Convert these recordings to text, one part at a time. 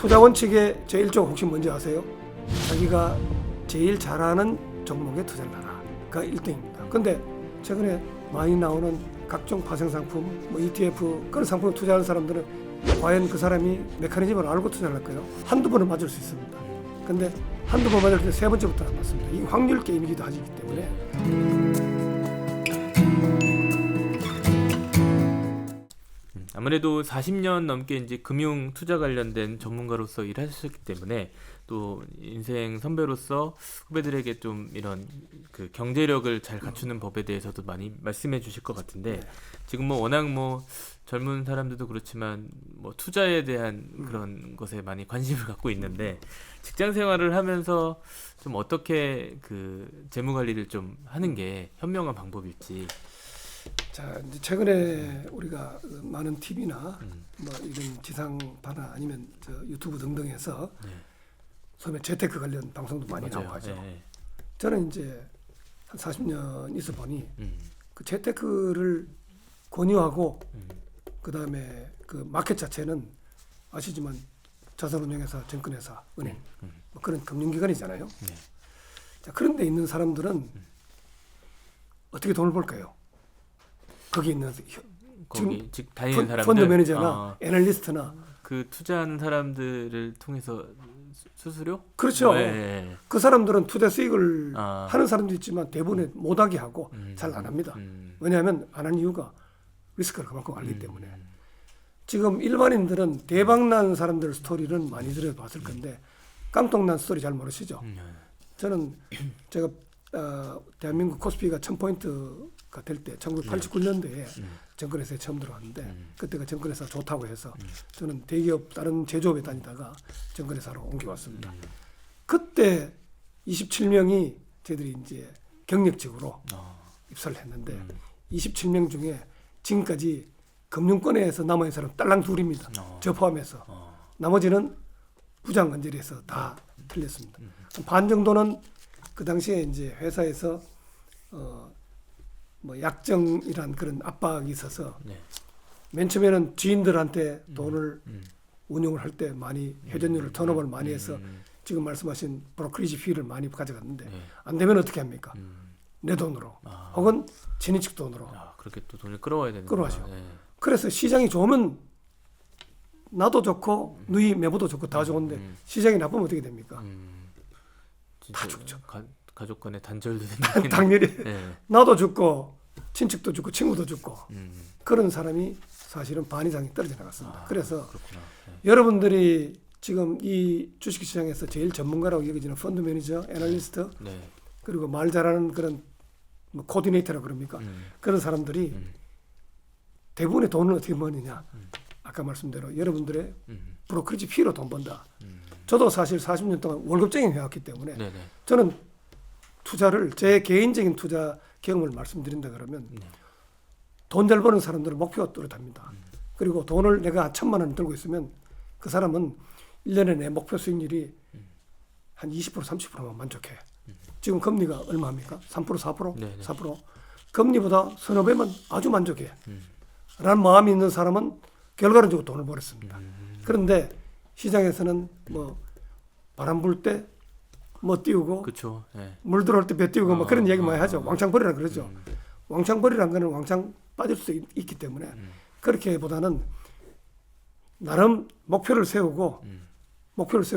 투자 원칙의 제1조가 혹시 뭔지 아세요? 자기가 제일 잘하는 종목에 투자를 하라가 1등입니다. 근데 최근에 많이 나오는 각종 파생상품, ETF 그런 상품에 투자하는 사람들은 과연 그 사람이 메커니즘을 알고 투자를 할까요? 한두 번은 맞을 수 있습니다. 근데 한두 번 맞을 때 세 번째부터는 안 맞습니다. 이 확률 게임이기도 하기 때문에 아무래도 40년 넘게 이제 금융 투자 관련된 전문가로서 일하셨기 때문에 또 인생 선배로서 후배들에게 좀 이런 그 경제력을 잘 갖추는 법에 대해서도 많이 말씀해 주실 것 같은데, 지금 뭐 워낙 뭐 젊은 사람들도 그렇지만 뭐 투자에 대한 그런 것에 많이 관심을 갖고 있는데, 직장 생활을 하면서 좀 어떻게 그 재무 관리를 좀 하는 게 현명한 방법일지. 자, 이제 최근에 우리가 많은 TV나 뭐 이런 지상파나 아니면 저 유튜브 등등에서 소위 재테크 관련 방송도 많이 맞아요. 나오고 하죠. 예. 저는 이제 한 40년 있어 보니 그 재테크를 권유하고 그다음에 그 마켓 자체는 아시지만 자산운용회사, 증권회사, 은행 뭐 그런 금융기관이잖아요. 자, 그런 데 있는 사람들은 어떻게 돈을 벌까요? 거기 있는 거기 즉 다니는 사람들, 펀드 매니저나 애널리스트나 그 투자하는 사람들을 통해서 수수료? 그렇죠. 네. 그 사람들은 투자 수익을 아. 하는 사람도 있지만 대부분 못하게 하고 잘 안 합니다. 왜냐하면 안 하는 이유가 리스크를 그만큼 알기 때문에. 지금 일반인들은 대박난 사람들 스토리를 많이 들어봤을 건데 깡통난 스토리 잘 모르시죠? 저는 제가 대한민국 코스피가 1000포인트가 될 때 1989년도에 증권회사에 처음 들어왔는데 그때가 증권회사 좋다고 해서 저는 대기업 다른 제조업에 다니다가 증권회사로 옮겨왔습니다. 그때 27명이 저희들이 이제 경력직으로 입사를 했는데 27명 중에 지금까지 금융권에서 남아있는 사람 딸랑 둘입니다. 저 포함해서. 나머지는 부장관절에서 다 틀렸습니다. 반 정도는 그 당시에 이제 회사에서 뭐 약정이란 그런 압박이 있어서 맨 처음에는 지인들한테 돈을 운용을 할 때 많이 회전율을 턴오버를 많이 해서 지금 말씀하신 브로커리지 피를 많이 가져갔는데 안 되면 어떻게 합니까? 내 돈으로 혹은 친인척 돈으로 그렇게 또 돈을 끌어와야 되는 끌어와죠. 그래서 시장이 좋으면 나도 좋고 누이 매부도 좋고 다 좋은데 시장이 나쁘면 어떻게 됩니까? 다 죽죠. 가족 간의 단절도 생기는. 당연히 네. 나도 죽고 친척도 죽고 친구도 죽고 그런 사람이 사실은 반 이상이 떨어져 나갔습니다. 그래서 그렇구나. 여러분들이 지금 이 주식시장에서 제일 전문가라고 여겨지는 펀드 매니저, 애널리스트 그리고 말 잘하는 그런 뭐 코디네이터라고 그럽니까? 그런 사람들이 대부분의 돈을 어떻게 버느냐? 아까 말씀대로 여러분들의 브로커리지 피로 돈 번다. 저도 사실 40년 동안 월급쟁이 해왔기 때문에 저는 투자를 제 개인적인 투자 경험을 말씀드린다 그러면 돈 잘 버는 사람들은 목표가 뚜렷합니다. 그리고 돈을 내가 1000만 원 들고 있으면 그 사람은 1년에 내 목표 수익률이 한 20% 30%만 만족해. 지금 금리가 얼마입니까? 3% 4%? 4%? 금리보다 서너 배면 아주 만족해. 라는 마음이 있는 사람은 결과론적으로 돈을 벌었습니다. 그런데 시장에서는 뭐 바람 불 때 뭐 띄우고 그쵸. 물 들어올 때 배 띄우고 뭐 그런 얘기 많이 하죠. 왕창벌이라 그러죠. 왕창벌이란 거는 왕창 빠질 수 있기 때문에 그렇게 보다는 나름 목표를 세우고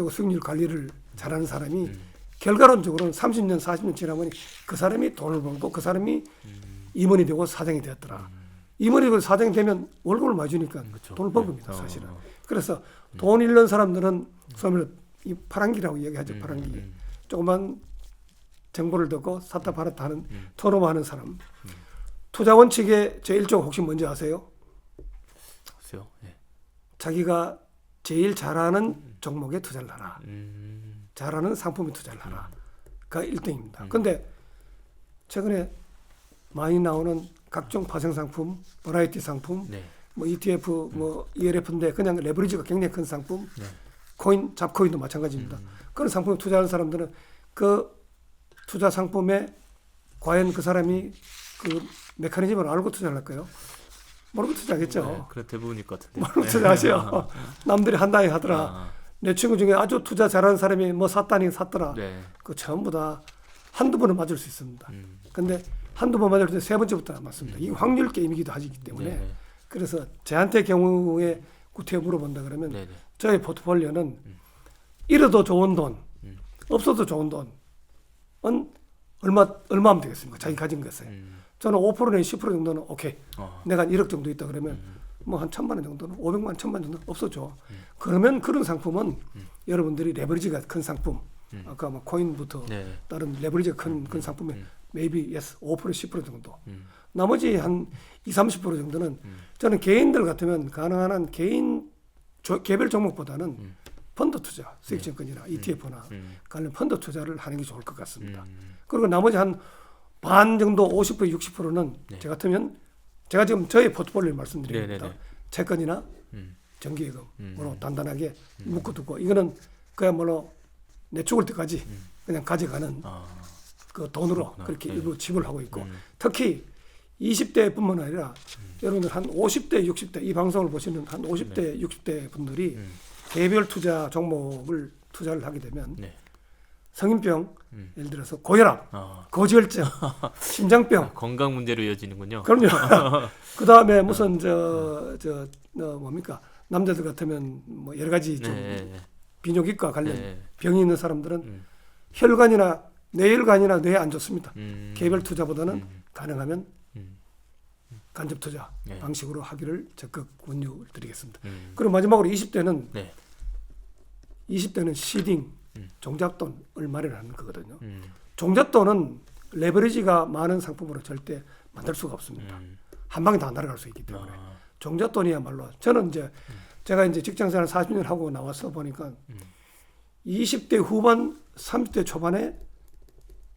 수익률 관리를 잘하는 사람이 결과론적으로는 30년 40년 지나보니 그 사람이 돈을 벌고 그 사람이 임원이 되고 사장이 되었더라. 임원이 되고 사장이 되면 월급을 많이 주니까 돈을 번 겁니다. 사실은. 그래서 돈 잃는 사람들은 소위 이 파랑기라고 얘기하죠. 파랑기. 조그만 정보를 듣고 샀다 팔았다 하는 턴오버 하는 사람. 투자 원칙의 제1조가 혹시 뭔지 아세요? 글쎄요. 자기가 제일 잘하는 종목에 투자를 하라. 잘하는 상품에 투자를 하라가 1등입니다. 근데 최근에 많이 나오는 각종 파생 상품, 버라이티 상품, 뭐 ETF, 뭐 ELF인데 그냥 레버리지가 굉장히 큰 상품, 코인, 잡코인도 마찬가지입니다. 그런 상품에 투자하는 사람들은 그 투자 상품에 과연 그 사람이 그 메커니즘을 알고 투자를 할까요? 모르고 투자하겠죠. 그래 대부분일 것 같은데. 모르고 투자하셔. 남들이 한다고 하더라. 내 친구 중에 아주 투자 잘하는 사람이 뭐 샀다니 샀더라. 네. 그 전부 다 한두 번은 맞을 수 있습니다. 근데 한두 번 맞을 때 세 번째부터 안 맞습니다. 이게 확률 게임이기도 하기 때문에 네. 그래서 저한테 경우에 구태여 물어본다 그러면 네. 저의 포트폴리오는 잃어도 좋은 돈, 없어도 좋은 돈은 얼마면 되겠습니까? 자기 가진 것에. 저는 5%나 10% 정도는 오케이. 내가 한 1억 정도 있다 그러면 뭐 한 1,000만 원 정도는 500만 원, 1,000만 원 정도 없어줘. 그러면 그런 상품은 여러분들이 레버리지가 큰 상품, 아까 뭐 코인부터 네. 다른 레버리지가 큰 상품에 maybe yes 5% 10% 정도. 나머지 한 20, 30% 정도는 저는 개인들 같으면 가능한 한 개인 개별 종목보다는 펀드 투자, 수익증권이나 ETF나 관련 펀드 투자를 하는 게 좋을 것 같습니다. 그리고 나머지 한 반 정도 50% 60%는 네. 저 같으면 제가 지금 저의 포트폴리오를 말씀드립니다. 네네네. 채권이나 정기예금으로 단단하게 묶어두고 이거는 그야말로 내 죽을 때까지 그냥 가져가는 그 돈으로 그렇구나. 그렇게 네. 일부 지불하고 있고 특히 20대뿐만 아니라 여러분들 한 50대, 60대 이 방송을 보시는 한 50대, 60대 분들이 개별 투자 종목을 투자를 하게 되면 네. 성인병, 예를 들어서 고혈압, 고지혈증, 심장병 건강 문제로 이어지는군요. 그럼요. 그 다음에 무슨 뭡니까 남자들 같으면 뭐 여러 가지 좀 네. 비뇨기과 관련 네. 병이 있는 사람들은 혈관이나 뇌혈관이나 뇌에 안 좋습니다. 개별 투자보다는 가능하면 간접 투자 네. 방식으로 하기를 적극 권유를 드리겠습니다. 그리고 마지막으로 20대는 네. 20대는 시딩 종잣돈을 마련하는 거거든요. 종잣돈은 레버리지가 많은 상품으로 절대 만들 수가 없습니다. 한 방에 다 날아갈 수 있기 때문에 종잣돈이야말로 저는 이제 제가 이제 직장생활 40년 하고 나와서 보니까 20대 후반, 30대 초반에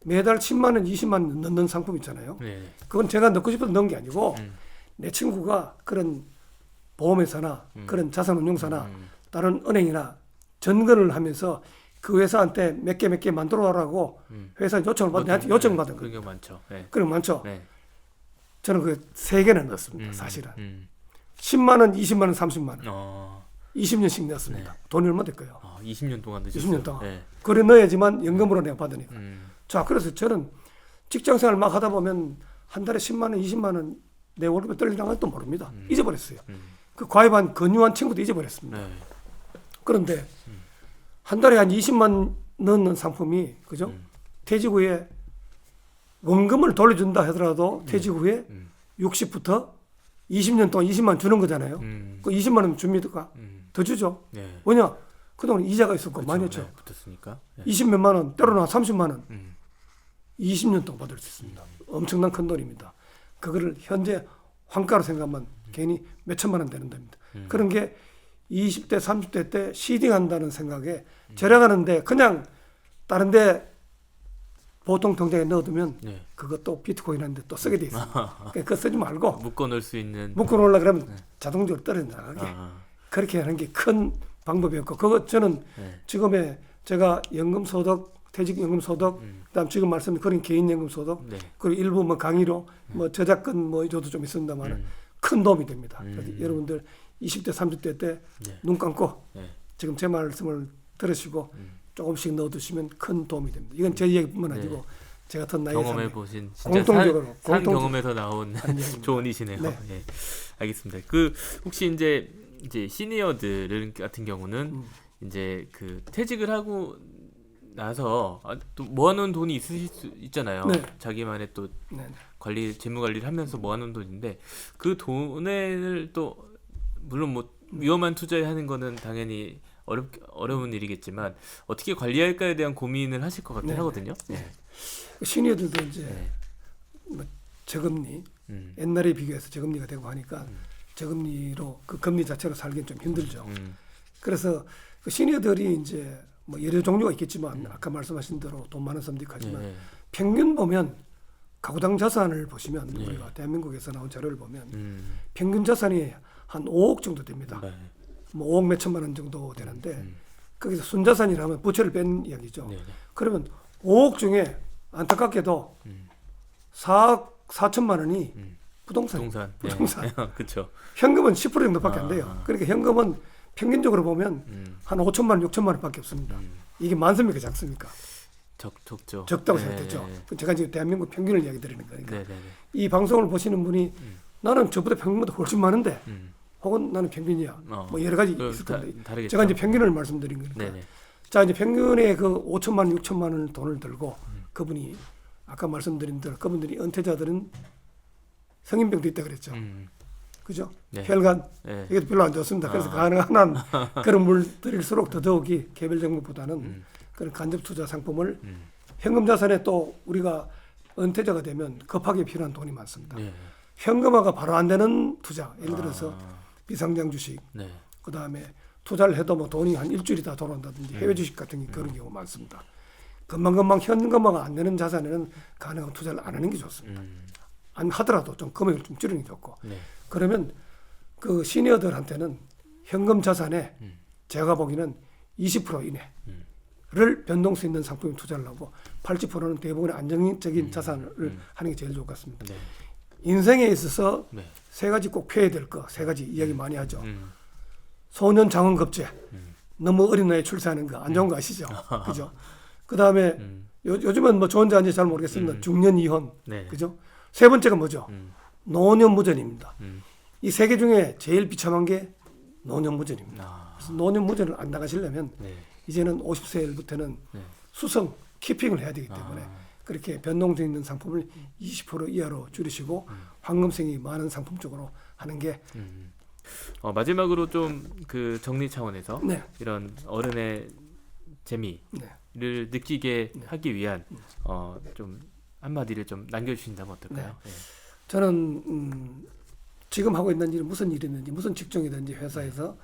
매달 10만 원, 20만 원 넣는 상품 있잖아요. 네. 그건 제가 넣고 싶어서 넣은 게 아니고 내 친구가 그런 보험회사나 그런 자산운용사나 다른 은행이나 전근을 하면서 그 회사한테 몇 개 만들어라고 회사 요청을 받은 나한테 요청을 받은 그런 거예요. 게 많죠. 네. 그럼 많죠. 네. 저는 그 3개는 넣었습니다. 사실은 10만 원, 20만 원, 30만 원 20년씩 넣었습니다. 돈이 얼마 될까요? 20년 동안 넣으셨어요. 20년 동안. 네. 그래 넣어야지만 연금으로 내가 받으니까. 자, 그래서 저는 직장생활 막 하다 보면 한 달에 10만 원, 20만 원 내 월급에 떨리는 것도 모릅니다. 잊어버렸어요. 그 과외반 권유한 친구도 잊어버렸습니다. 네. 그런데 한 달에 한 20만 넣는 상품이 그죠? 퇴직 후에 원금을 돌려준다 하더라도 퇴직 후에 60부터 20년 동안 20만 주는 거잖아요. 그 20만 원 줍니까? 더 주죠. 네. 왜냐? 그동안 이자가 있었고 많이 했죠. 네, 붙었으니까. 네. 20몇만 원, 때로는 30만 원 20년 동안 받을 수 있습니다. 엄청난 큰 돈입니다. 그거를 현재 환가로 생각하면 괜히 몇 천만 원 되는 겁니다. 그런 게 20대, 30대 때 시딩한다는 생각에 절약하는데 그냥 다른 데 보통 통장에 넣어두면 네. 그것도 비트코인한데 또 쓰게 돼 있습니다. 그러니까 그거 쓰지 말고 묶어 놓을 수 있는 묶어놓으려 그러면 자동적으로 떨어져나가게 아, 그렇게 하는 게 큰 방법이었고 그거 저는 네. 지금의 제가 연금소득, 퇴직연금소득, 그다음 지금 말씀드린 그런 개인연금소득 네. 그리고 일부 뭐 강의로 뭐 저작권 뭐 저도 좀 있습니다만 큰 도움이 됩니다. 그래서 여러분들 20대, 30대 때 눈 네. 감고 네. 지금 제 말씀을 들으시고 조금씩 넣어두시면 큰 도움이 됩니다. 이건 제 얘기뿐만 아니고 제 같은 나이에 경험해 사는 보신 진짜 공통적으로 산 공통적- 경험에서 나온 조언이시네요. 네. 네. 알겠습니다. 그 혹시 이제 시니어들 같은 경우는 이제 그 퇴직을 하고 나서 또 모아놓은 돈이 있으실 수 있잖아요. 네. 자기만의 또 네. 재무 관리를 하면서 모아놓은 돈인데 그 돈을 또 물론 뭐 위험한 투자하는 거는 당연히 어려운 일이겠지만 어떻게 관리할까에 대한 고민을 하실 것 같긴 네. 하거든요. 네. 시니어들도 이제 네. 뭐 저금리 음. 옛날에 비교해서 저금리가 되고 하니까 저금리로 그 금리 자체로 살기는 좀 힘들죠. 그래서 그 시니어들이 이제 뭐 여러 종류가 있겠지만 아까 말씀하신 대로 돈 많은 사람도 있고 하지만 네. 평균 보면 가구당 자산을 보시면 우리가 대한민국에서 나온 자료를 보면 평균 자산이 한 5억 정도 됩니다. 네. 뭐 5억 몇 천만 원 정도 되는데 거기서 순자산이라면 부채를 뺀 이야기죠. 네. 네. 그러면 5억 중에 안타깝게도 4억 4천만 원이 부동산. 부동산. 부동산. 네. 그렇죠. 현금은 10% 정도밖에 안 돼요. 그러니까 현금은 평균적으로 보면 한 5천만 원, 6천만 원밖에 없습니다. 이게 많습니까, 작습니까? 적죠. 적다고 네. 생각되죠. 제가 지금 대한민국 평균을 이야기 드리는 거니까. 네, 네, 네. 이 방송을 보시는 분이 나는 저보다 평균보다 훨씬 많은데 혹은 나는 평균이야. 뭐 여러 가지 있을 건데 다르겠죠. 제가 이제 평균을 말씀드린 거니까. 네, 네. 자, 이제 평균의 그 5천만 원, 6천만 원을 돈을 들고 그분이 아까 말씀드린 대로 그분들이 은퇴자들은 성인병도 있다 그랬죠. 그죠? 네. 혈관 네. 이게 별로 안 좋습니다. 그래서 가능한 한 그런 물들일수록 더더욱이 개별 정보보다는 그런 간접 투자 상품을 현금 자산에 또 우리가 은퇴자가 되면 급하게 필요한 돈이 많습니다. 네. 현금화가 바로 안 되는 투자, 예를 들어서 비상장 주식, 네. 그 다음에 투자를 해도 뭐 돈이 한 일주일이 다 돌아온다든지 해외 주식 같은 게 그런 경우가 많습니다. 금방금방 현금화가 안 되는 자산에는 가능한 투자를 안 하는 게 좋습니다. 안 하더라도 좀 금액을 좀 줄이는 게 좋고. 네. 그러면 그 시니어들한테는 현금 자산에 제가 보기에는 20% 이내를 변동수 있는 상품에 투자를 하고 80%는 대부분의 안정적인 자산을 하는 게 제일 좋을 것 같습니다. 네. 인생에 있어서 네. 세 가지 꼭 피해야 될 거, 세 가지 이야기 많이 하죠. 소년 장원급제, 너무 어린 나이에 출세하는 거 안 좋은 거 아시죠? 그죠? 그 다음에 요즘은 뭐 좋은지 아닌지 잘 모르겠습니다. 중년 이혼, 네. 그죠? 세 번째가 뭐죠? 노년무전입니다. 이 세 개 중에 제일 비참한 게 노년무전입니다. 그래서 노년무전을 안 나가시려면 네. 이제는 50세부터는 네. 수성, 키핑을 해야 되기 때문에 그렇게 변동성 있는 상품을 20% 이하로 줄이시고 황금성이 많은 상품 쪽으로 하는 게 마지막으로 좀 그 정리 차원에서 네. 이런 어른의 재미를 네. 느끼게 하기 위한 좀 한마디를 좀 남겨주신다면 어떨까요? 네. 저는 지금 하고 있는 일이 무슨 일이든지 무슨 직종이든지 회사에서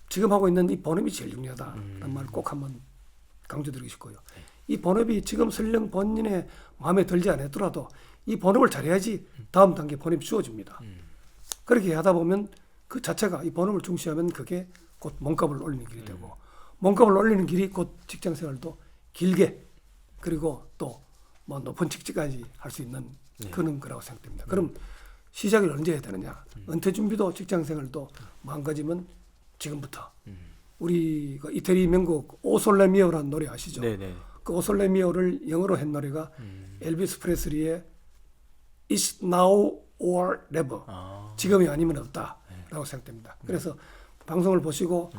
지금 하고 있는 이 본업이 제일 중요하다는 말을 꼭 한번 강조드리고 싶고요. 이 본업이 지금 설령 본인의 마음에 들지 않았더라도 이 본업을 잘해야지 다음 단계 본업이 주어집니다. 그렇게 하다 보면 그 자체가 이 본업을 중시하면 그게 곧 몸값을 올리는 길이 되고 몸값을 올리는 길이 곧 직장생활도 길게 그리고 또 뭐 높은 직지까지 할 수 있는 그런 거라고 생각됩니다. 그럼 시작을 언제 해야 되느냐? 은퇴 준비도 직장생활도 망가지면 지금부터. 우리 그 이태리 명곡 오솔레미오라는 노래 아시죠? 네네. 그 오솔레미오를 영어로 한 노래가 엘비스 프레슬리의 It's now or never. 지금이 아니면 없다라고 생각됩니다. 그래서 방송을 보시고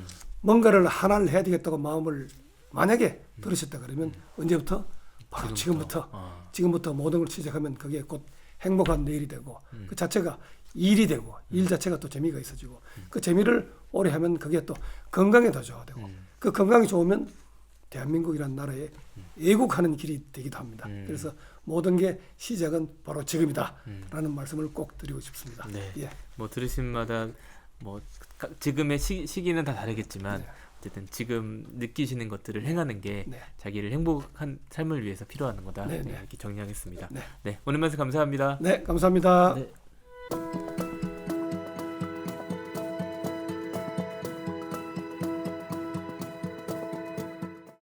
뭔가를 하나를 해야 되겠다고 마음을 만약에 들으셨다 그러면 언제부터? 바로 지금부터 모든 걸 시작하면 그게 곧 행복한 내일이 되고 그 자체가 일이 되고 일 자체가 또 재미가 있어지고 그 재미를 오래 하면 그게 또 건강에 더 좋아되고 그 건강이 좋으면 대한민국이라는 나라에 애국하는 길이 되기도 합니다. 그래서 모든 게 시작은 바로 지금이다라는 말씀을 꼭 드리고 싶습니다. 네. 예. 뭐 들으신마다 뭐 지금의 시기는 다 다르겠지만 네. 어쨌든 지금 느끼시는 것들을 행하는 게 네. 자기를 행복한 삶을 위해서 필요한 거다. 네, 네, 네. 이렇게 정리하겠습니다. 네. 네, 오늘 말씀 감사합니다. 네, 감사합니다. 네.